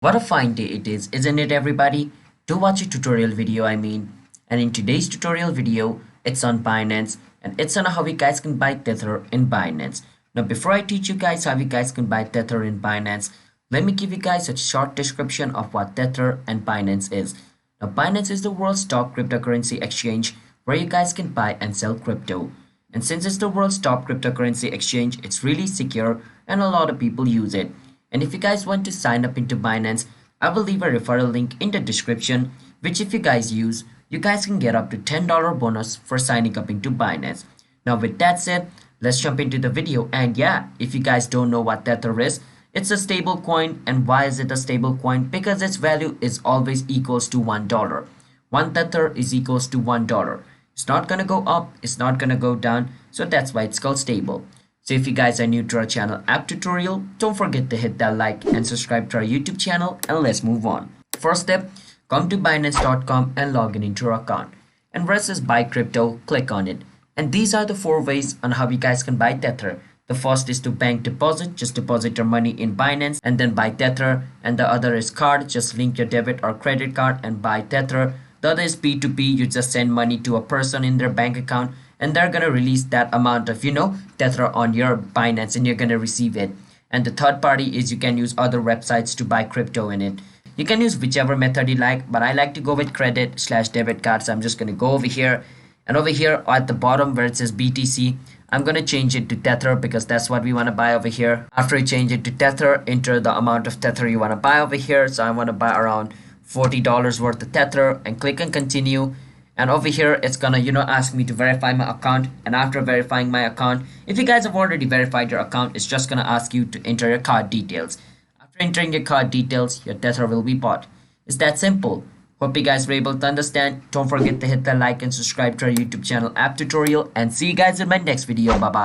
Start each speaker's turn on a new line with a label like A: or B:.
A: What a fine day it is, isn't it everybody? To watch a tutorial video I mean. And in today's tutorial video, it's on Binance and it's on how you guys can buy Tether in Binance. Now before I teach you guys how you guys can buy Tether in Binance, let me give you guys a short description of what Tether and Binance is. Now Binance is the world's top cryptocurrency exchange where you guys can buy and sell crypto. And since it's the world's top cryptocurrency exchange, it's really secure and a lot of people use it. And if you guys want to sign up into Binance, I will leave a referral link in the description, which if you guys use, you guys can get up to $10 bonus for signing up into Binance. Now with that said, let's jump into the video. And yeah, if you guys don't know what Tether is, it's a stable coin. And why is it a stable coin? Because its value is always equals to $1. One Tether is equals to $1. It's not gonna go up, it's not gonna go down, so that's why it's called stable. So if you guys are new to our channel app tutorial, don't forget to hit that like and subscribe to our YouTube channel, and let's move on. First step, come to Binance.com and log in into your account. And where it says buy crypto, click on it. And these are the 4 ways on how you guys can buy Tether. The first is to bank deposit, just deposit your money in Binance and then buy Tether. And the other is card, just link your debit or credit card and buy Tether. The other is P2P, you just send money to a person in their bank account and they're gonna release that amount of Tether on your Binance and you're gonna receive it. And the third party is you can use other websites to buy crypto in it. You can use whichever method you like, but I like to go with credit/debit card. So I'm just gonna go over here, and over here at the bottom where it says BTC, I'm gonna change it to Tether because that's what we wanna buy over here. After you change it to Tether, enter the amount of Tether you wanna buy over here. So I wanna buy around $40 worth of Tether and click on continue. And over here it's gonna ask me to verify my account, and after verifying my account, if you guys have already verified your account, it's just gonna ask you to enter your card details. After entering your card details, your Tether will be bought. It's that simple. Hope you guys were able to understand. Don't forget to hit the like and subscribe to our YouTube channel app tutorial, and see you guys in my next video. Bye bye.